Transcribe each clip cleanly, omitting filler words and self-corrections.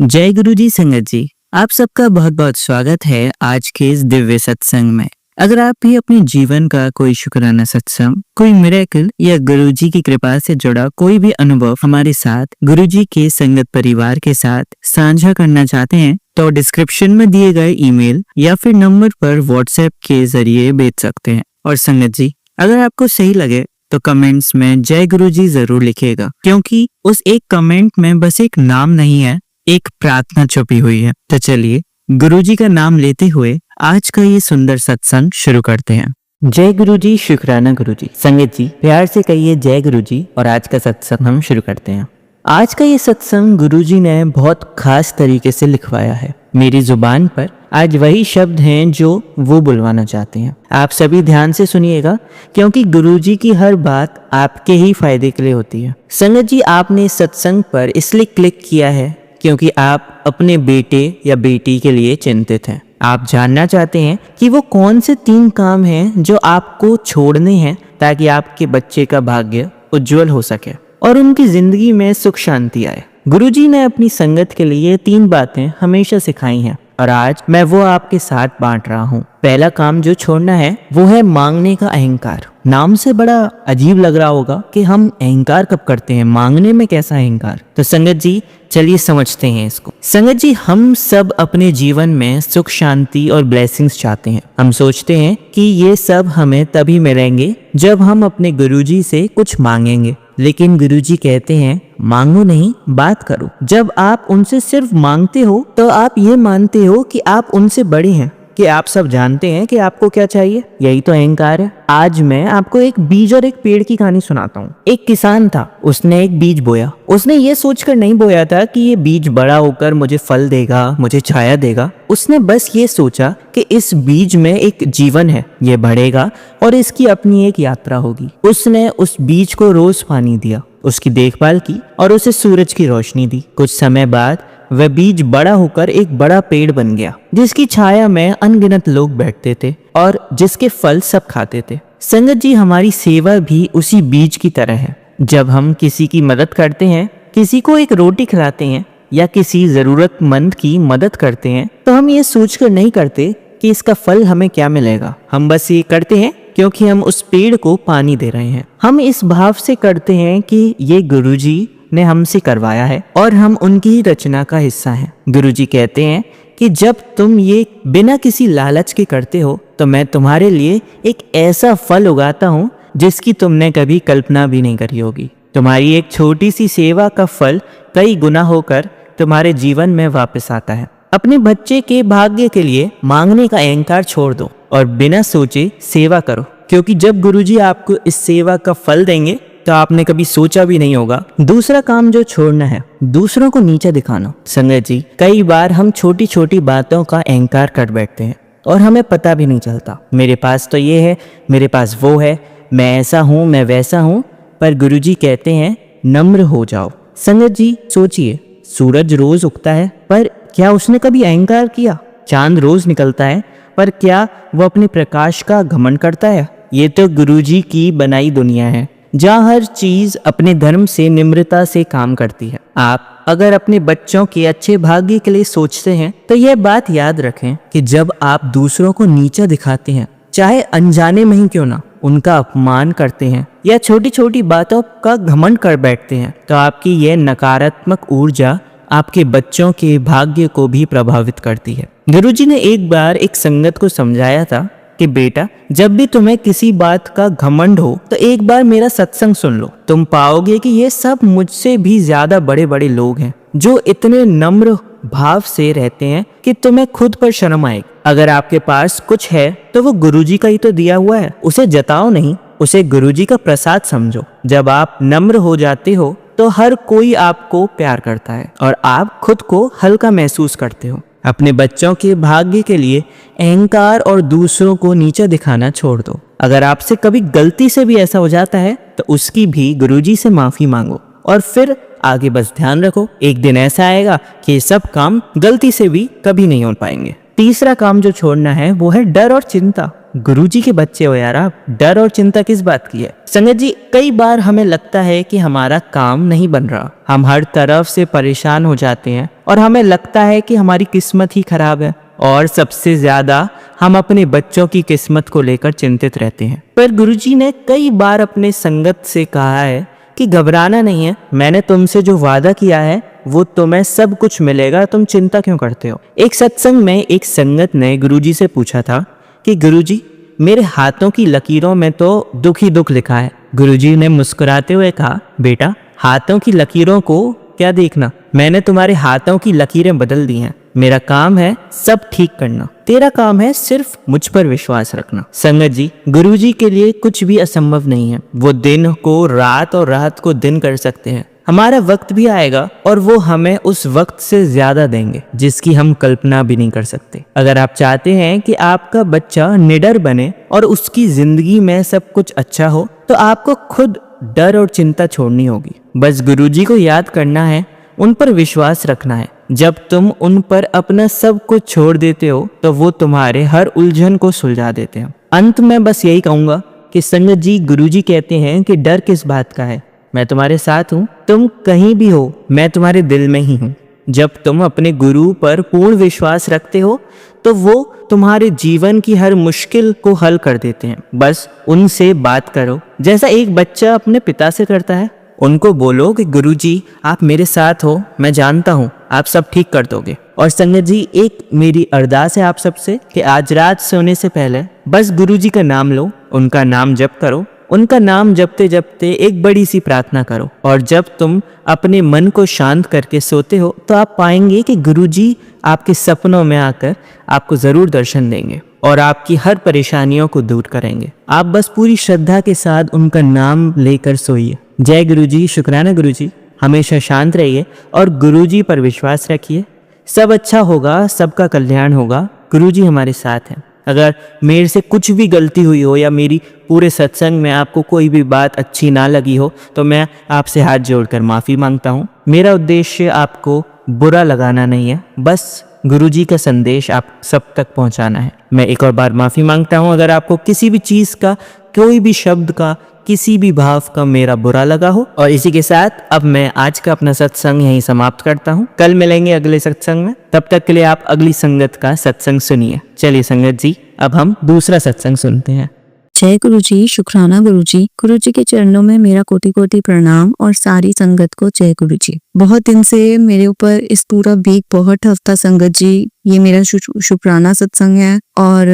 जय गुरु जी संगत जी, आप सबका बहुत बहुत स्वागत है आज के इस दिव्य सत्संग में। अगर आप भी अपने जीवन का कोई शुक्राना सत्संग, कोई मिरेकल या गुरु जी की कृपा से जुड़ा कोई भी अनुभव हमारे साथ गुरु जी के संगत परिवार के साथ साझा करना चाहते हैं तो डिस्क्रिप्शन में दिए गए ईमेल या फिर नंबर पर व्हाट्सएप के जरिए भेज सकते हैं। और संगत जी, अगर आपको सही लगे तो कमेंट्स में जय गुरु जी जरूर लिखिएगा, क्योंकि उस एक कमेंट में बस एक नाम नहीं है, एक प्रार्थना छुपी हुई है। तो चलिए गुरुजी का नाम लेते हुए आज का ये सुंदर सत्संग शुरू करते हैं। जय गुरुजी, शुक्राना गुरुजी। संगत जी प्यार से कहिए जय गुरुजी। और आज का सत्संग हम शुरू करते हैं। आज का ये सत्संग गुरुजी ने बहुत खास तरीके से लिखवाया है। मेरी जुबान पर आज वही शब्द हैं जो वो बुलवाना चाहते हैं। आप सभी ध्यान से सुनिएगा, क्योंकि गुरुजी की हर बात आपके ही फायदे के लिए होती है। संगत जी, आपने सत्संग पर इसलिए क्लिक किया है क्योंकि आप अपने बेटे या बेटी के लिए चिंतित हैं। आप जानना चाहते हैं कि वो कौन से 3 काम हैं जो आपको छोड़ने हैं ताकि आपके बच्चे का भाग्य उज्जवल हो सके और उनकी जिंदगी में सुख शांति आए। गुरुजी ने अपनी संगत के लिए 3 बातें हमेशा सिखाई हैं और आज मैं वो आपके साथ बांट रहा हूँ। पहला काम जो छोड़ना है वो है मांगने का अहंकार। नाम से बड़ा अजीब लग रहा होगा कि हम अहंकार कब करते हैं, मांगने में कैसा अहंकार। तो संगत जी चलिए समझते हैं इसको। संगत जी, हम सब अपने जीवन में सुख शांति और ब्लेसिंग्स चाहते हैं। हम सोचते हैं कि ये सब हमें तभी मिलेंगे जब हम अपने गुरुजी से कुछ मांगेंगे, लेकिन गुरुजी कहते हैं मांगो नहीं, बात करो। जब आप उनसे सिर्फ मांगते हो तो आप ये मानते हो कि आप उनसे बड़े हैं, कि आप सब जानते हैं कि आपको क्या चाहिए। यही तो अहंकार है। आज मैं आपको एक बीज और एक पेड़ की कहानी सुनाता हूँ। एक किसान था, उसने एक बीज बोया। उसने ये सोचकर नहीं बोया था कि ये बीज बड़ा होकर मुझे फल देगा, मुझे छाया देगा। उसने बस ये सोचा कि इस बीज में एक जीवन है, ये बढ़ेगा और इसकी अपनी एक यात्रा होगी। उसने उस बीज को रोज पानी दिया, उसकी देखभाल की और उसे सूरज की रोशनी दी। कुछ समय बाद वह बीज बड़ा होकर एक बड़ा पेड़ बन गया, जिसकी छाया में अनगिनत लोग बैठते थे और जिसके फल सब खाते थे। संगत जी, हमारी सेवा भी उसी बीज की तरह है। जब हम किसी की मदद करते हैं, किसी को एक रोटी खिलाते हैं या किसी जरूरतमंद की मदद करते हैं, तो हम ये सोचकर नहीं करते कि इसका फल हमें क्या मिलेगा। हम बस ये करते हैं क्योंकि हम उस पेड़ को पानी दे रहे हैं। हम इस भाव से करते हैं कि ये गुरुजी ने हमसे करवाया है और हम उनकी ही रचना का हिस्सा हैं। गुरुजी कहते हैं कि जब तुम ये बिना किसी लालच के करते हो तो मैं तुम्हारे लिए एक ऐसा फल उगाता हूँ जिसकी तुमने कभी कल्पना भी नहीं करी होगी। तुम्हारी एक छोटी सी सेवा का फल कई गुना होकर तुम्हारे जीवन में वापस आता है। अपने बच्चे के भाग्य के लिए मांगने का अहंकार छोड़ दो और बिना सोचे सेवा करो, क्योंकि जब गुरुजी आपको इस सेवा का फल देंगे तो आपने कभी सोचा भी नहीं होगा। दूसरा काम जो छोड़ना है, दूसरों को नीचे दिखाना। संगत जी, कई बार हम छोटी छोटी बातों का अहंकार कर बैठते हैं और हमें पता भी नहीं चलता। मेरे पास तो ये है, मेरे पास वो है, मैं ऐसा हूँ, मैं वैसा हूँ। पर गुरुजी कहते हैं नम्र हो जाओ। संगत जी सोचिए, सूरज रोज उगता है, पर क्या उसने कभी अहंकार किया? चांद रोज निकलता है, पर क्या वो अपने प्रकाश का घमंड करता है? ये तो गुरुजी की बनाई दुनिया है, जहाँ हर चीज अपने धर्म से निम्रता से काम करती है। आप अगर अपने बच्चों के अच्छे भाग्य के लिए सोचते हैं तो यह बात याद रखें कि जब आप दूसरों को नीचा दिखाते हैं, चाहे अनजाने में ही क्यों ना, उनका अपमान करते हैं या छोटी छोटी बातों का घमंड कर बैठते हैं, तो आपकी यह नकारात्मक ऊर्जा आपके बच्चों के भाग्य को भी प्रभावित करती है। गुरुजी ने एक बार एक संगत को समझाया था कि बेटा, जब भी तुम्हें किसी बात का घमंड हो तो एक बार मेरा सत्संग सुन लो। तुम पाओगे कि ये सब मुझसे भी ज्यादा बड़े बड़े लोग हैं जो इतने नम्र भाव से रहते हैं कि तुम्हें खुद पर शर्म आएगी। अगर आपके पास कुछ है तो वो गुरुजी का ही तो दिया हुआ है, उसे जताओ नहीं, उसे गुरुजी का प्रसाद समझो। जब आप नम्र हो जाते हो तो हर कोई आपको प्यार करता है और आप खुद को हल्का महसूस करते हो। अपने बच्चों के भाग्य के लिए अहंकार और दूसरों को नीचा दिखाना छोड़ दो। अगर आपसे कभी गलती से भी ऐसा हो जाता है तो उसकी भी गुरुजी से माफी मांगो और फिर आगे बस ध्यान रखो, एक दिन ऐसा आएगा कि सब काम गलती से भी कभी नहीं हो पाएंगे। तीसरा काम जो छोड़ना है वो है डर और चिंता। गुरुजी के बच्चे हो यार आप, डर और चिंता किस बात की है। संगत जी, कई बार हमें लगता है कि हमारा काम नहीं बन रहा, हम हर तरफ से परेशान हो जाते हैं और हमें लगता है कि हमारी किस्मत ही खराब है, और सबसे ज्यादा हम अपने बच्चों की किस्मत को लेकर चिंतित रहते हैं। पर गुरुजी ने कई बार अपने संगत से कहा है कि घबराना नहीं है, मैंने तुमसे जो वादा किया है वो तुम्हें सब कुछ मिलेगा, तुम चिंता क्यों करते हो। एक सत्संग में एक संगत ने गुरुजी से पूछा था कि गुरुजी, मेरे हाथों की लकीरों में तो दुख ही दुख लिखा है। गुरुजी ने मुस्कुराते हुए कहा, बेटा, हाथों की लकीरों को क्या देखना, मैंने तुम्हारे हाथों की लकीरें बदल दी हैं। मेरा काम है सब ठीक करना, तेरा काम है सिर्फ मुझ पर विश्वास रखना। संगत जी, गुरुजी के लिए कुछ भी असंभव नहीं है। वो दिन को रात और रात को दिन कर सकते हैं। हमारा वक्त भी आएगा और वो हमें उस वक्त से ज्यादा देंगे जिसकी हम कल्पना भी नहीं कर सकते। अगर आप चाहते हैं कि आपका बच्चा निडर बने और उसकी जिंदगी में सब कुछ अच्छा हो, तो आपको खुद डर और चिंता छोड़नी होगी। बस गुरुजी को याद करना है, उन पर विश्वास रखना है। जब तुम उन पर अपना सब कुछ छोड़ देते हो तो वो तुम्हारे हर उलझन को सुलझा देते हैं। अंत में बस यही कहूंगा कि संगत जी, गुरुजी कहते हैं कि डर किस बात का है, मैं तुम्हारे साथ हूँ, तुम कहीं भी हो मैं तुम्हारे दिल में ही हूँ। जब तुम अपने गुरु पर पूर्ण विश्वास रखते हो तो वो तुम्हारे जीवन की हर मुश्किल को हल कर देते हैं। बस उनसे बात करो जैसा एक बच्चा अपने पिता से करता है। उनको बोलो कि गुरुजी, आप मेरे साथ हो, मैं जानता हूँ आप सब ठीक कर दोगे। और संगत जी, एक मेरी अरदास है आप सबसे कि आज रात सोने से पहले बस गुरुजी का नाम लो, उनका नाम जप करो, उनका नाम जपते जपते एक बड़ी सी प्रार्थना करो। और जब तुम अपने मन को शांत करके सोते हो तो आप पाएंगे कि गुरुजी आपके सपनों में आकर आपको जरूर दर्शन देंगे और आपकी हर परेशानियों को दूर करेंगे। आप बस पूरी श्रद्धा के साथ उनका नाम लेकर सोइए। जय गुरुजी, शुक्राना गुरुजी। हमेशा शांत रहिए और गुरुजी पर विश्वास रखिए। सब अच्छा होगा, सबका कल्याण होगा। गुरुजी हमारे साथ हैं। अगर मेरे से कुछ भी गलती हुई हो या मेरी पूरे सत्संग में आपको कोई भी बात अच्छी ना लगी हो तो मैं आपसे हाथ जोड़कर माफ़ी मांगता हूँ। मेरा उद्देश्य आपको बुरा लगाना नहीं है, बस गुरुजी का संदेश आप सब तक पहुँचाना है। मैं एक और बार माफ़ी मांगता हूँ अगर आपको किसी भी चीज़ का, कोई भी शब्द का, किसी भी भाव का मेरा बुरा लगा हो। और इसी के साथ अब मैं आज का अपना सत्संग यहीं समाप्त करता हूँ। कल मिलेंगे अगले सत्संग में, तब तक के लिए आप अगली संगत का सत्संग सुनिए। चलिए संगत जी, अब हम दूसरा सत्संग सुनते हैं। जय गुरुजी, शुक्राना गुरुजी। गुरुजी के चरणों में मेरा कोटि कोटि प्रणाम और सारी संगत को जय गुरुजी। बहुत दिन से मेरे ऊपर इस पूरा वीक बहुत हफ्ता संगत जी, ये मेरा शुक्राना सत्संग है और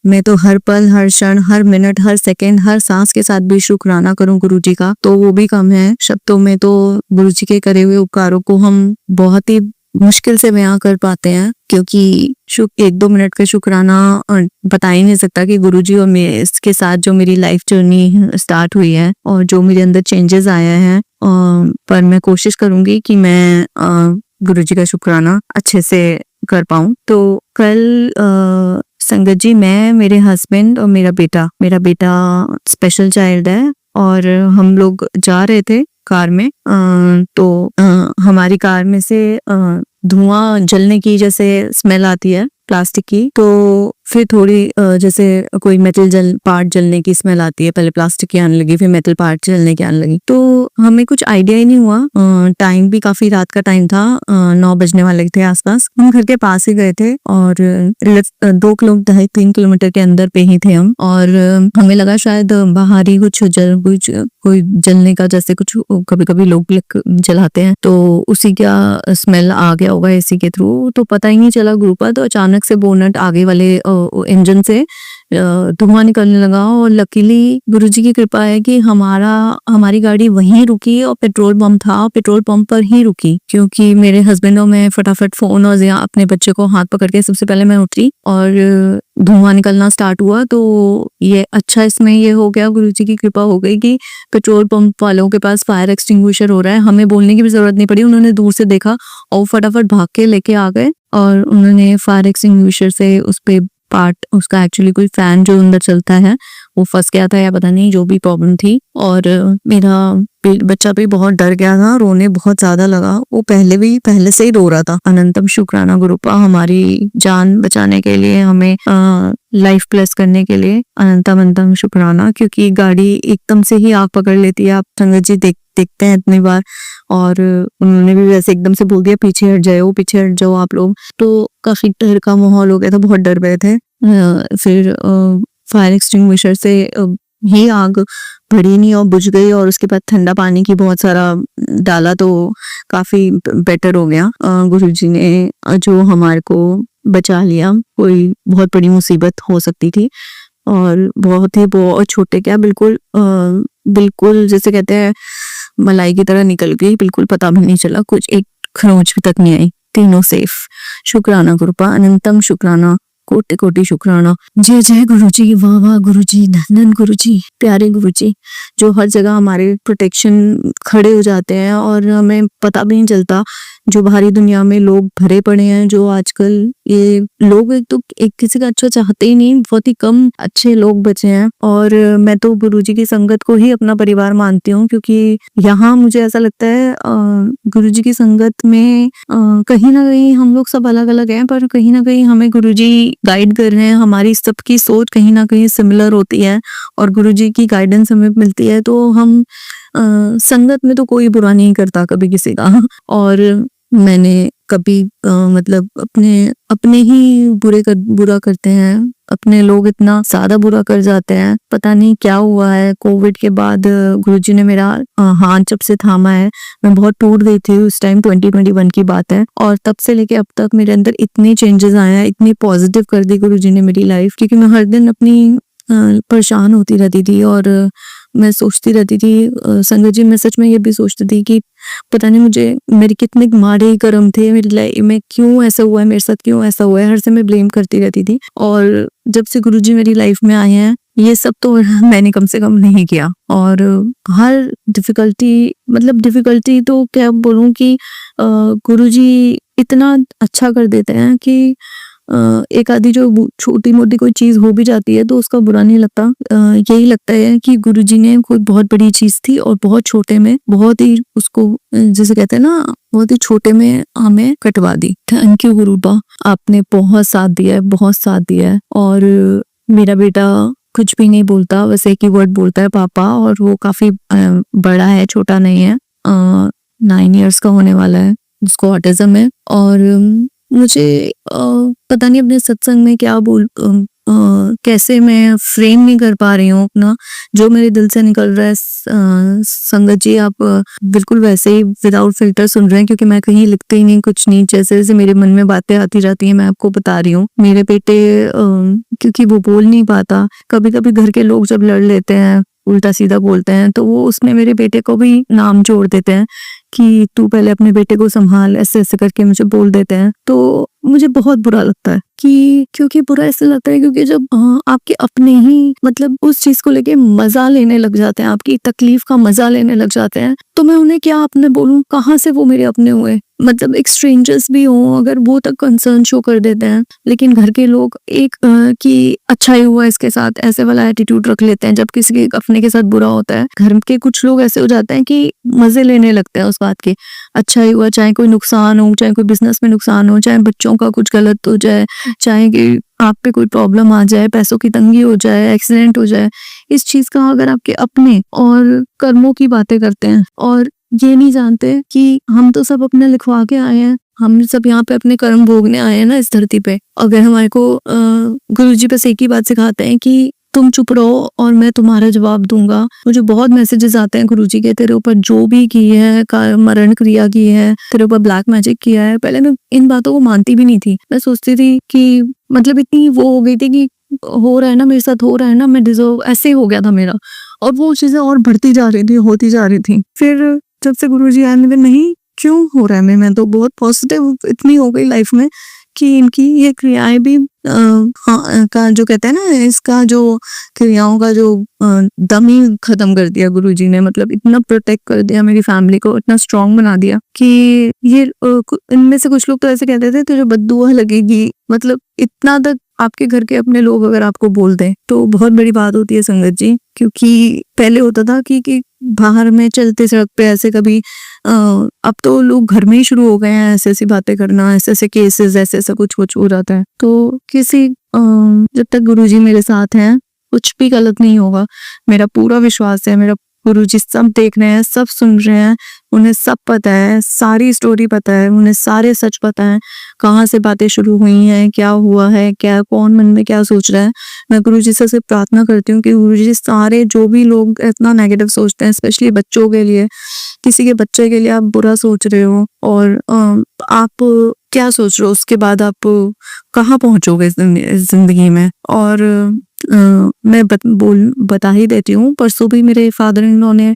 मैं तो हर पल, हर क्षण, हर मिनट, हर सेकंड, हर सांस के साथ भी शुक्राना करूं गुरुजी का तो वो भी कम है। शब्दों में तो गुरुजी के करे हुए उपकारों को हम बहुत ही मुश्किल से बयां कर पाते हैं, क्योंकि 1-2 मिनट का शुक्राना बता ही नहीं सकता कि गुरुजी और मैं इसके साथ जो मेरी लाइफ जर्नी स्टार्ट हुई है और जो मेरे अंदर चेंजेस आए हैं। पर मैं कोशिश करूंगी कि मैं गुरुजी का शुक्राना अच्छे से कर पाऊं। तो कल संगत जी, मैं, मेरे हस्बैंड और मेरा बेटा स्पेशल चाइल्ड है और हम लोग जा रहे थे कार में। तो हमारी कार में से धुआं जलने की जैसे स्मेल आती है प्लास्टिक की, तो फिर थोड़ी जैसे कोई मेटल पार्ट जलने की स्मेल आती है। पहले प्लास्टिक की आने लगी, फिर मेटल पार्ट जलने की आने लगी। तो हमें कुछ आइडिया ही नहीं हुआ। टाइम भी काफी रात का टाइम था, 9 बजने वाले थे आसपास। हम घर के पास ही गए थे और 2-3 किलोमीटर के अंदर पे ही थे हम। और हमें लगा शायद बाहर ही कुछ कोई जलने का, जैसे कुछ कभी कभी लोग जलाते हैं, तो उसी का स्मेल आ गया होगा एसी के थ्रू। तो पता ही नहीं चला ग्रुप पर, तो अचानक से बोनट आगे वाले इंजन से धुआं निकलने लगा। और लकीली गुरुजी की कृपा है कि हमारी गाड़ी वहीं रुकी और पेट्रोल पंप था, पेट्रोल पंप पर ही रुकी, क्योंकि मेरे हस्बैंड और मैं फटाफट फोन और अपने बच्चे को हाथ पकड़ के सबसे पहले मैं उतरी और धुआं निकलना स्टार्ट हुआ। तो ये अच्छा, इसमें ये हो गया, गुरुजी की कृपा हो गई कि पेट्रोल पंप वालों के पास फायर एक्सटिंग्विशर हो रहा है। हमें बोलने की भी जरूरत नहीं पड़ी, उन्होंने दूर से देखा और फटाफट भाग के लेके आ गए और उन्होंने फायर एक्सटिंग्विशर से उस पे पार्ट, उसका एक्चुअली कोई फैन जो अंदर चलता है वो फंस गया था या पता नहीं जो भी प्रॉब्लम थी, और मेरा बच्चा भी बहुत डर गया था, रोने बहुत ज्यादा लगा। वो पहले से ही रो रहा था। अनंतम शुक्राना गुरुपा, हमारी जान बचाने के लिए, हमें लाइफ प्लस करने के लिए अनंतम अनंतम शुक्राना, क्योंकि गाड़ी एकदम से ही आग पकड़ लेती है। आप संगत जी देखते हैं इतनी बार, और उन्होंने भी वैसे एकदम से बोल दिया पीछे हट जाओ आप लोग, तो काफी डर का माहौल हो गया था, बहुत डर गए थे। फिर फायर एक्सटिंग्विशर से ही आग भड़ी नहीं और बुझ गई, और उसके बाद ठंडा पानी की बहुत सारा डाला तो काफी बेटर हो गया। गुरुजी ने जो हमारे को बचा लिया, कोई बहुत बड़ी मुसीबत हो सकती थी, और बहुत छोटे क्या, बिल्कुल जैसे कहते हैं मलाई की तरह निकल गई, बिल्कुल पता भी नहीं चला, कुछ एक खरोंच भी तक नहीं आई, तीनों सेफ। शुक्राना गुरुपा, अनंतम शुक्राना, कोटि कोटि शुक्राना। जय जय गुरुजी, वाह वाह गुरुजी, धन गुरुजी, प्यारे गुरुजी, जो हर जगह हमारे प्रोटेक्शन खड़े हो जाते हैं और हमें पता भी नहीं चलता। जो बाहरी दुनिया में लोग भरे पड़े हैं, जो आजकल ये लोग एक किसी का अच्छा चाहते ही नहीं, बहुत ही कम अच्छे लोग बचे हैं। और मैं तो गुरुजी की संगत को ही अपना परिवार मानती हूँ, क्योंकि यहाँ मुझे ऐसा लगता है गुरुजी की संगत में कहीं ना कहीं हम लोग सब अलग अलग हैं, पर कहीं ना कहीं हमें गुरुजी गाइड कर रहे हैं। हमारी सबकी सोच कहीं ना कहीं सिमिलर होती है और गुरुजी की गाइडेंस हमें मिलती है, तो हम संगत में तो कोई बुरा नहीं करता कभी किसी का। और मैंने कभी मतलब अपने ही बुरा करते हैं, अपने लोग इतना ज्यादा बुरा कर जाते हैं, पता नहीं क्या हुआ है। कोविड के बाद गुरुजी ने मेरा हाथ जब से थामा है, मैं बहुत टूट गई थी उस टाइम, 2021 की बात है, और तब से लेके अब तक मेरे अंदर इतने चेंजेस आए हैं, इतनी पॉजिटिव कर दी गुरुजी ने मेरी लाइफ, क्योंकि मैं हर दिन अपनी परेशान होती रहती थी और मैं सोचती रहती थी संगत जी, मैं सच में ये भी सोचती थी कि पता नहीं मेरे कितने माड़े कर्म थे मेरी लाइफ में, क्यों ऐसा हुआ है मेरे साथ, क्यों ऐसा हुआ है, हर समय ब्लेम करती रहती थी। और जब से गुरुजी मेरी लाइफ में आए हैं, ये सब तो मैंने कम से कम नहीं किया। और हर डिफिकल्टी तो क्या बोलूं कि गुरुजी इतना अच्छा कर देते हैं कि एक आधी जो छोटी मोटी कोई चीज हो भी जाती है तो उसका बुरा नहीं लगता। यही लगता है कि गुरुजी ने कोई बहुत बड़ी चीज थी और बहुत छोटे में, बहुत ही उसको जैसे कहते हैं ना, बहुत ही छोटे में हमें कटवा दी। थैंक यू गुरुबा, आपने बहुत साथ दिया है, बहुत साथ दिया है। और मेरा बेटा कुछ भी नहीं बोलता, बस एक ही वर्ड बोलता है पापा, और वो काफी बड़ा है, छोटा नहीं है, 9 years का होने वाला है, जिसको ऑटिज्म है। और मुझे पता नहीं अपने सत्संग में क्या कैसे मैं फ्रेम नहीं कर पा रही हूँ अपना, जो मेरे दिल से निकल रहा है। संगत जी, आप बिल्कुल वैसे ही विदाउट फिल्टर सुन रहे हैं, क्योंकि मैं कहीं लिखते ही नहीं, कुछ नहीं, जैसे जैसे मेरे मन में बातें आती जाती हैं मैं आपको बता रही हूँ। मेरे बेटे क्योंकि वो बोल नहीं पाता, कभी कभी घर के लोग जब लड़ लेते हैं, उल्टा सीधा बोलते हैं, तो वो उसमें मेरे बेटे को भी नाम जोड़ देते हैं कि तू पहले अपने बेटे को संभाल, ऐसे ऐसे करके मुझे बोल देते हैं। तो मुझे बहुत बुरा लगता है क्योंकि बुरा ऐसे लगता है क्योंकि जब आपके अपने ही मतलब उस चीज को लेके मजा लेने लग जाते हैं, आपकी तकलीफ का मजा लेने लग जाते हैं, तो मैं उन्हें क्या अपने बोलूं, कहाँ से वो मेरे अपने हुए। मतलब एक स्ट्रेंजर्स भी हो अगर, वो तक कंसर्न शो कर देते हैं, लेकिन घर के लोग एक कि अच्छा ही हुआ इसके साथ, ऐसे वाला एटीट्यूड रख लेते हैं। जब किसी के अपने के साथ बुरा होता है, घर के कुछ लोग ऐसे हो जाते हैं कि मजे लेने लगते हैं उस बात के, अच्छा ही हुआ, चाहे कोई नुकसान हो, चाहे कोई बिजनेस में नुकसान हो, चाहे बच्चों का कुछ गलत हो जाए, चाहे कि आप पे कोई प्रॉब्लम आ जाए, पैसों की तंगी हो जाए, एक्सीडेंट हो जाए, इस चीज का अगर आपके अपने और कर्मों की बातें करते हैं और ये नहीं जानते कि हम तो सब अपने लिखवा के आए हैं, हम सब यहाँ पे अपने कर्म भोगने आए हैं ना इस धरती पे। अगर हमारे को गुरुजी बस एक ही बात सिखाते हैं कि तुम चुप रहो और मैं तुम्हारा जवाब दूंगा। मुझे बहुत मैसेजेस आते हैं गुरुजी के, तेरे ऊपर जो भी की है, मरण क्रिया की है, तेरे ऊपर ब्लैक मैजिक किया है। पहले मैं इन बातों को मानती भी नहीं थी, मैं सोचती थी कि मतलब इतनी वो हो गई थी कि हो रहा है ना मेरे साथ, हो रहा है ना, मैं डिजर्व, ऐसे हो गया था मेरा, और वो चीजें और बढ़ती जा रही थी, होती जा रही थी। फिर जब से गुरुजी आए, मैंने नहीं क्यों हो रहा है, मैं तो बहुत पॉजिटिव इतनी हो गई लाइफ में कि इनकी ये क्रियाएं भी का जो कहते हैं ना, इसका जो क्रियाओं का जो दम ही खत्म कर दिया गुरुजी ने। मतलब इतना प्रोटेक्ट कर दिया मेरी फैमिली को, इतना स्ट्रांग बना दिया कि ये इनमें से कुछ लोग तो ऐसे कहते थे तुझे बद्दुआ लगेगी, मतलब इतना तक आपके घर के अपने लोग अगर आपको बोल दें तो बहुत बड़ी बात होती है संगत जी। क्योंकि पहले होता था कि बाहर में चलते सड़क पे ऐसे कभी अब तो लोग घर में ही शुरू हो गए हैं ऐसे ऐसी बातें करना, ऐसे ऐसे केसेस, ऐसे ऐसा कुछ कुछ हो जाता है। तो किसी जब तक गुरुजी मेरे साथ हैं कुछ भी गलत नहीं होगा, मेरा पूरा विश्वास है। मेरा गुरुजी सब देख रहे हैं, सब सुन रहे हैं, उन्हें सब पता है, सारी स्टोरी पता है, उन्हें सारे सच पता है, कहाँ से बातें शुरू हुई हैं, क्या हुआ है, क्या कौन मन में क्या सोच रहा है। मैं गुरुजी से सिर्फ प्रार्थना करती हूँ कि गुरुजी सारे जो भी लोग इतना नेगेटिव सोचते हैं, स्पेशली बच्चों के लिए, किसी के बच्चे के लिए आप बुरा सोच रहे हो और आप क्या सोच रहे हो, उसके बाद आप कहाँ पहुंचोगे जिंदगी में। और मैं बता ही देती हूँ, परसों भी मेरे फादर इन लॉ ने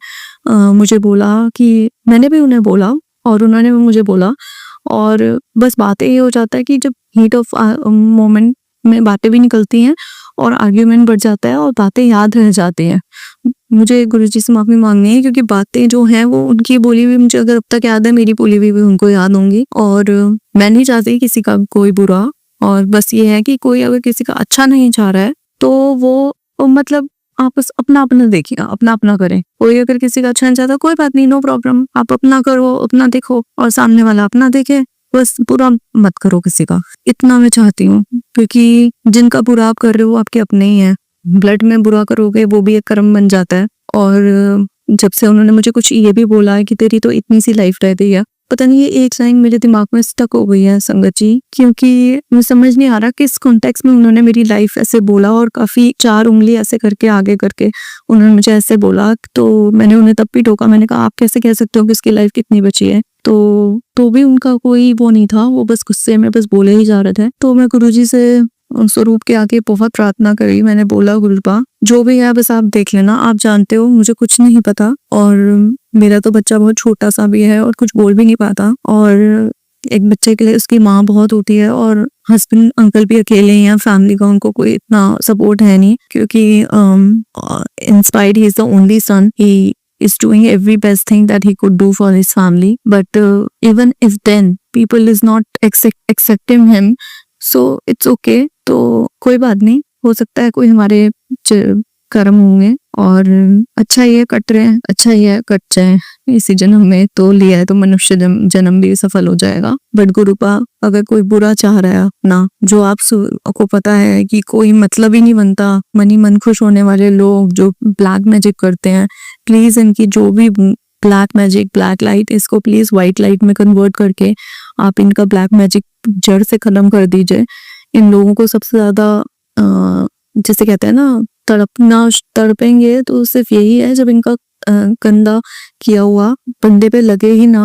मुझे बोला कि मैंने भी उन्हें बोला और उन्होंने भी मुझे बोला, और बस बातें ये हो जाता है कि जब हीट ऑफ मोमेंट में बातें भी निकलती हैं और आर्ग्यूमेंट बढ़ जाता है और बातें याद रह जाती हैं। मुझे गुरुजी से माफी मांगनी है क्योंकि बातें जो हैं वो उनकी बोली हुई मुझे अगर अब तक याद है, मेरी बोली हुई भी उनको याद होंगी। और मैं नहीं चाहती किसी का कोई बुरा, और बस ये है कि कोई अगर किसी का अच्छा नहीं चाह रहा है तो वो मतलब आप बस अपना अपना देखिए, अपना अपना करें। कोई अगर किसी का अच्छा नहीं चाहता, कोई बात नहीं, नो प्रॉब्लम, आप अपना करो, अपना देखो और सामने वाला अपना देखे, बस बुरा मत करो किसी का, इतना मैं चाहती हूँ। क्योंकि जिनका बुरा आप कर रहे हो आपके अपने ही है, ब्लड में बुरा करोगे वो भी एक कर्म बन जाता है। और जब से उन्होंने मुझे कुछ ये भी बोला है कि तेरी तो इतनी सी लाइफ रह गई है, पता नहीं ये एक लाइन मेरे दिमाग में स्टक हो गई है संगत जी, क्योंकि मुझे समझ नहीं आ रहा किस कॉन्टेक्स्ट में उन्होंने मेरी लाइफ ऐसे बोला, और काफी 4 उंगली ऐसे करके आगे करके उन्होंने मुझे ऐसे बोला। तो मैंने उन्हें तब भी टोका, मैंने कहा आप कैसे कह सकते हो कि इसकी लाइफ कितनी बची है। तो भी उनका कोई वो नहीं था, वो बस गुस्से में बस बोले ही जा रहे थे। तो मैं गुरुजी से स्वरूप के आगे बहुत प्रार्थना करी, मैंने बोला गुरुपा जो भी है बस आप देख लेना, आप जानते हो मुझे कुछ नहीं पता, और मेरा तो बच्चा बहुत छोटा सा भी है और कुछ बोल भी नहीं पाता, और एक बच्चे के लिए उसकी माँ बहुत होती है, और हस्बैंड अंकल भी अकेले ही हैं, फैमिली का उनको कोई इतना सपोर्ट है नहीं, क्योंकि inspired he is the only son, he is doing every best thing that he could do for his family, but even if then people is not accepting him, so it's okay। तो कोई बात नहीं, हो सकता है कोई हमारे कर्म होंगे, और अच्छा ये कट रहे हैं, अच्छा ये कट जाए इसी जन्म में, तो लिया है तो मनुष्य जन्म भी सफल हो जाएगा। बट गुरुपा अगर कोई बुरा चाह रहा है अपना, जो आपको पता है कि कोई मतलब ही नहीं बनता, मन ही मन खुश होने वाले लोग जो ब्लैक मैजिक करते हैं, प्लीज इनकी जो भी ब्लैक मैजिक, ब्लैक लाइट, इसको प्लीज व्हाइट लाइट में कन्वर्ट करके आप इनका ब्लैक मैजिक जड़ से खत्म कर दीजिए। इन लोगों को सबसे ज्यादा जैसे कहते हैं ना, तड़पेंगे तो सिर्फ यही है जब इनका गंदा किया हुआ बंदे पे लगे ही ना,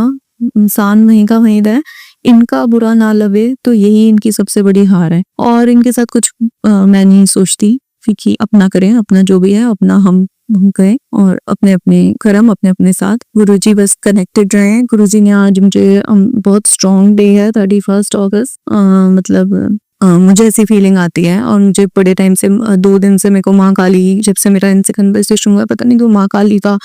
इंसान वहीं का वहीं रहे, इनका बुरा ना लगे, तो यही इनकी सबसे बड़ी हार है। और इनके साथ कुछ मैं नहीं सोचती, क्योंकि अपना करें, अपना जो भी है अपना हम गए, और अपने अपने कर्म अपने अपने साथ। गुरुजी बस कनेक्टेड रहे। गुरुजी ने आज मुझे बहुत स्ट्रॉन्ग डे है 31 अगस्त, मतलब मुझे ऐसी फीलिंग आती है, और मुझे बड़े टाइम से 2 दिन से मेरे को माँ काली, जब से मेरा इनसे कन्वर्सेशन हुआ, पता नहीं, तो माँ काली का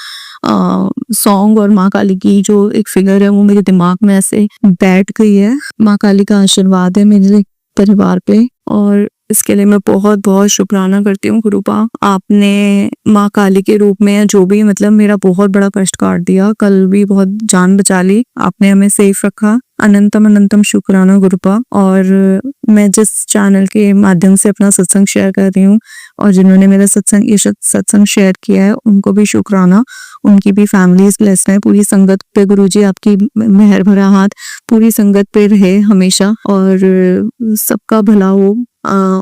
सॉन्ग और माँ काली की जो एक फिगर है वो मेरे दिमाग में ऐसे बैठ गई है। माँ काली का आशीर्वाद है मेरे परिवार पे, और इसके लिए मैं बहुत बहुत शुक्राना करती हूँ गुरुपा। आपने माँ काली के रूप में जो भी मतलब मेरा बहुत बड़ा कष्ट काट दिया, कल भी बहुत जान बचा ली, आपने हमें सेफ रखा, अनंतम अनंतम शुक्राना गुरुपा। और मैं जिस चैनल के माध्यम से अपना सत्संग शेयर कर रही हूँ, और जिन्होंने मेरा सत्संग शेयर किया है, उनको भी शुक्राना, उनकी भी फैमिलीज ब्लेस्ड है। पूरी संगत पे गुरुजी आपकी मेहर भरा हाथ पूरी संगत पे रहे हमेशा, और सबका भला हो।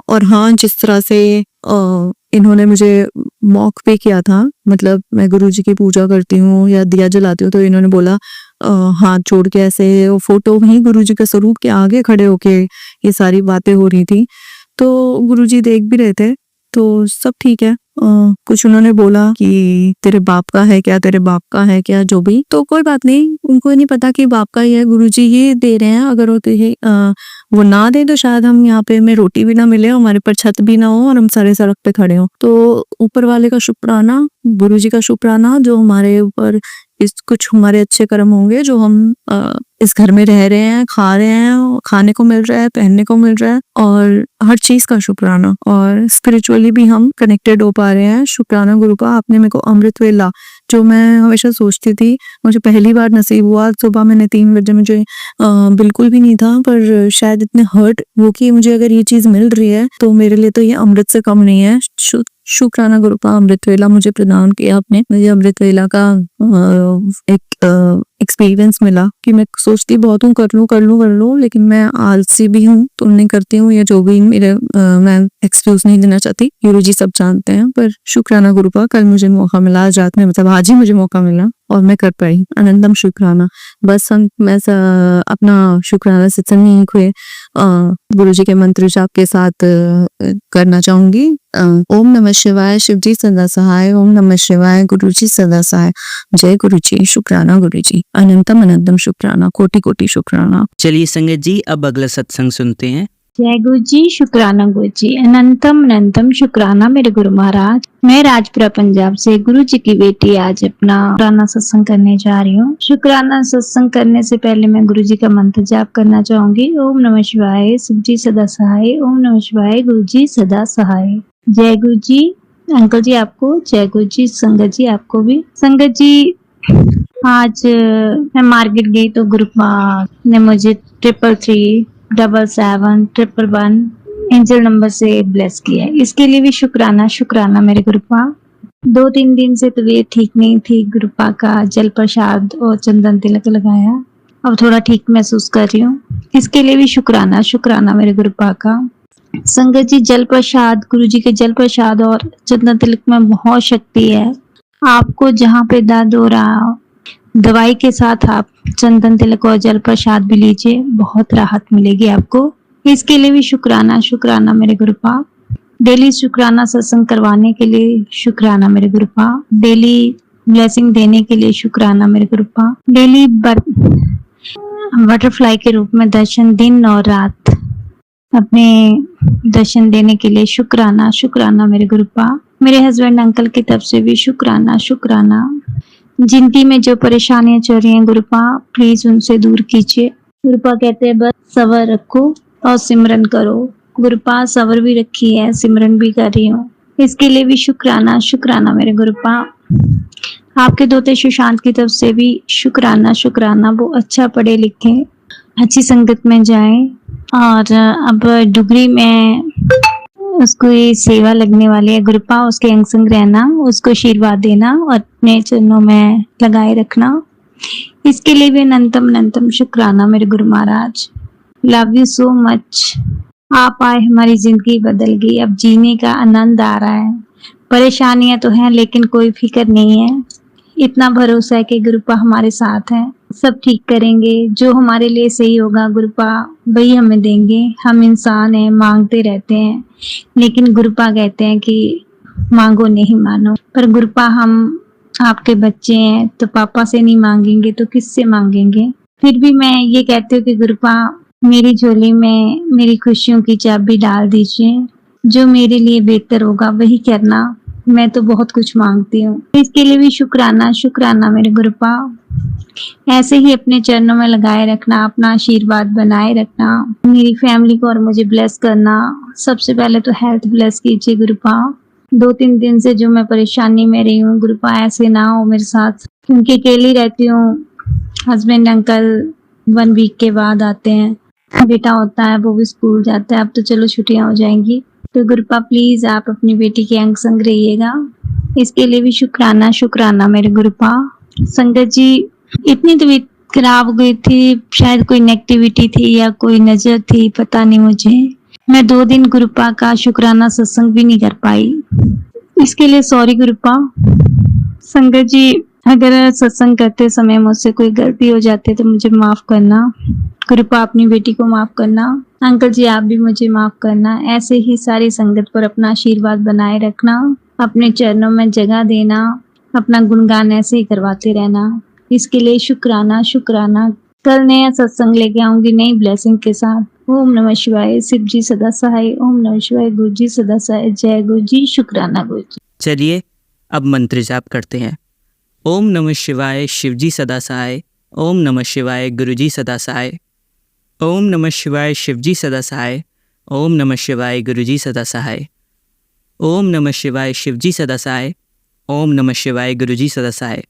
और हाँ, जिस तरह से इन्होंने मुझे मॉक पे किया था, मतलब मैं गुरुजी की पूजा करती हूँ या दिया जलाती हूँ, तो इन्होंने बोला हाथ जोड़ के ऐसे, वो फोटो वहीं गुरुजी के स्वरूप के आगे खड़े होके ये सारी बातें हो रही थी, तो गुरुजी देख भी रहे थे, तो सब ठीक है। कुछ उन्होंने बोला कि तेरे बाप का है क्या, तेरे बाप का है क्या, जो भी, तो कोई बात नहीं, उनको नहीं पता कि बाप का ही है, गुरुजी ये दे रहे हैं। अगर वो ना दे तो शायद हम यहाँ पे में रोटी भी ना मिले, हमारे पर छत भी ना हो, और हम सारे सड़क पे खड़े हो। तो ऊपर वाले का शुक्राना, गुरुजी का शुक्राना, जो हमारे ऊपर इस कुछ हमारे अच्छे कर्म होंगे जो हम इस घर में रह रहे हैं, खा रहे हैं, खाने को मिल रहा है, पहनने को मिल रहा है, और हर चीज का शुक्राना। और स्पिरिचुअली भी हम कनेक्टेड हो पा रहे हैं। शुक्राना गुरु का, आपने मेरे को अमृत वेला, जो मैं हमेशा सोचती थी, मुझे पहली बार नसीब हुआ। सुबह मैंने 3 बजे, मुझे बिल्कुल भी नहीं था, पर शायद इतने हर्ट वो कि मुझे अगर ये चीज मिल रही है तो मेरे लिए तो ये अमृत से कम नहीं है। शुक्राना गुरु का, अमृत वेला मुझे प्रदान किया आपने। मुझे अमृत वेला का एक एक्सपीरियंस मिला कि मैं सोचती बहुत हूँ कर लूँ, लेकिन मैं आलसी भी हूँ तो नहीं करती हूँ, या जो भी मेरे मैं एक्सक्यूज नहीं देना चाहती, गुरु जी सब जानते हैं। पर शुक्राना गुरु का, कल मुझे मौका मिला, आज रात में, मतलब आज ही मुझे मौका मिला और मैं कर पाई। अनंतम शुक्राना। बस मैं अपना शुक्राना सत्संग नहीं हुए गुरु जी के मंत्र जाप के साथ करना चाहूंगी। ओम नमः शिवाय, शिव जी सदा सहाय। ओम नमः शिवाय, गुरु जी सदा सहाय। जय गुरु जी। शुक्राना गुरु जी। अनंतम अनंतम शुक्राना, कोटि कोटि शुक्राना। चलिए संगत जी, अब अगला सत्संग सुनते हैं। जय गुरु जी, शुक्राना गुरु जी। अनंतम अनंतम शुक्राना मेरे गुरु महाराज। मैं राजपुरा पंजाब से गुरु जी की बेटी आज अपना शुक्राना सत्संग करने जा रही हूँ। शुक्राना सत्संग करने से पहले मैं गुरु जी का मंत्र जाप करना चाहूंगी। ओम नमः शिवाय, शिव जी सदा सहाय। ओम नमः शिवाय, गुरु जी सदा सहाय। जय गुरु जी। अंकल जी आपको, जय गुरु जी। संगत जी आपको भी। संगत जी, आज मैं मार्केट गई तो ग्रुप ने मुझे 333 771 एंजल नंबर से ब्लेस किया है। इसके लिए भी शुक्राना मेरे गुरुपा। 2-3 दिन से तबीयत ठीक नहीं थी। गुरुपा का जल प्रसाद और चंदन तिलक लगाया, अब थोड़ा ठीक महसूस कर रही हूँ। इसके लिए भी शुक्राना मेरे गुरुपा का। संगत जी, जल प्रसाद, गुरु जी के जल प्रसाद और चंदन तिलक में बहुत शक्ति है। आपको जहाँ पे दर्द हो रहा, दवाई के साथ आप चंदन तिलक और जल प्रसाद भी लीजिए, बहुत राहत मिलेगी आपको। इसके लिए भी शुक्राना मेरे गुरुपा। डेली शुक्राना सत्संग करवाने के लिए शुक्राना मेरे गुरुपा। डेली ब्लेसिंग देने के लिए शुक्राना मेरे गुरुपा। डेली बटरफ्लाई के रूप में दर्शन दिन और रात अपने दर्शन देने के लिए शुक्राना मेरे गुरुपा। मेरे हस्बैंड अंकल की तरफ से भी शुक्राना। जिंदगी में जो परेशानियां चल रही हैं गुरुपा, प्लीज उनसे दूर कीजिए। गुरुपा कहते हैं बस सबर रखो और सिमरन करो। गुरुपा सबर भी रखी है, सिमरन भी कर रही हूँ। इसके लिए भी शुक्राना मेरे गुरुपा। आपके दोते सुशांत की तरफ से भी शुक्राना। वो अच्छा पढ़े लिखे, अच्छी संगत में जाए, और अब डिग्री में उसको ये सेवा लगने वाली है। गुरुपा उसके अंग संग रहना, उसको आशीर्वाद देना और अपने चरणों में लगाए रखना। इसके लिए भी अनंतम शुक्राना मेरे गुरु महाराज। Love you so much. आप आए, हमारी जिंदगी बदल गई। अब जीने का आनंद आ रहा है। परेशानियां तो हैं लेकिन कोई फिक्र नहीं है। इतना भरोसा है कि गुरुपा हमारे साथ है, सब ठीक करेंगे। जो हमारे लिए सही होगा गुरुपा वही हमें देंगे। हम इंसान हैं, मांगते रहते हैं, लेकिन गुरुपा कहते हैं कि मांगो नहीं मानो। पर गुरुपा, हम आपके बच्चे हैं तो पापा से नहीं मांगेंगे तो किससे मांगेंगे। फिर भी मैं ये कहती हूँ कि गुरुपा मेरी झोली में मेरी खुशियों की चाबी डाल दीजिए। जो मेरे लिए बेहतर होगा वही करना। मैं तो बहुत कुछ मांगती हूँ। इसके लिए भी शुक्राना मेरे गुरुपा। ऐसे ही अपने चरणों में लगाए रखना, अपना आशीर्वाद बनाए रखना, मेरी फैमिली को और मुझे ब्लेस करना। सबसे पहले तो हेल्थ ब्लेस कीजिए गुरुपा। 2-3 दिन से जो मैं परेशानी में रही हूँ गुरुपा, ऐसे ना हो मेरे साथ, क्योंकि अकेली रहती हूँ। हस्बैंड अंकल 1 वीक के बाद आते हैं, बेटा होता है वो भी स्कूल जाता है। अब तो चलो छुट्टियां हो जाएंगी। तो गुरुपा प्लीज आप अपनी बेटी के अंग संग रहिएगा। इसके लिए भी शुक्राना मेरे गुरुपा। संगत जी, इतनी तबीयत खराब हो गई थी, शायद कोई नेगेटिविटी थी या कोई नजर थी, पता नहीं मुझे। मैं 2 दिन गुरुपा का शुक्राना सत्संग भी नहीं कर पाई। इसके लिए सॉरी गुरुपा। संगत जी, अगर सत्संग करते समय मुझसे कोई गलती हो जाती है तो मुझे माफ करना। गुरुपा अपनी बेटी को माफ करना। अंकल जी आप भी मुझे माफ करना। ऐसे ही सारी संगत पर अपना आशीर्वाद बनाए रखना, अपने चरणों में जगह देना, अपना गुणगान ऐसे ही करवाते रहना। इसके लिए शुक्राना। कल नया सत्संग लेके आऊंगी नई ब्लेसिंग के साथ। ओम नमः शिवाय, शिव जी सदा सहाय। ओम नमः शिवाय, गुरु जी सदा सहाय। जय गुरु जी। शुक्राना गुरु जी। चलिए अब मंत्र जाप करते हैं। ओम नमः शिवाय शिवजी सदा सहाय। ओम नमः शिवाय गुरुजी सदा सहाय। ओम नमः शिवाय शिवजी सदा सहाय। ओम नमः शिवाय गुरुजी सदा सहाय। ओम नमः शिवाय शिवजी सदा सहाय। ओम नमः शिवाय गुरुजी सदा सहाय।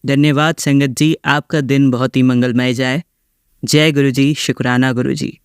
धन्यवाद संगत जी, आपका दिन बहुत ही मंगलमय जाए। जय गुरुजी, शुक्राना गुरुजी।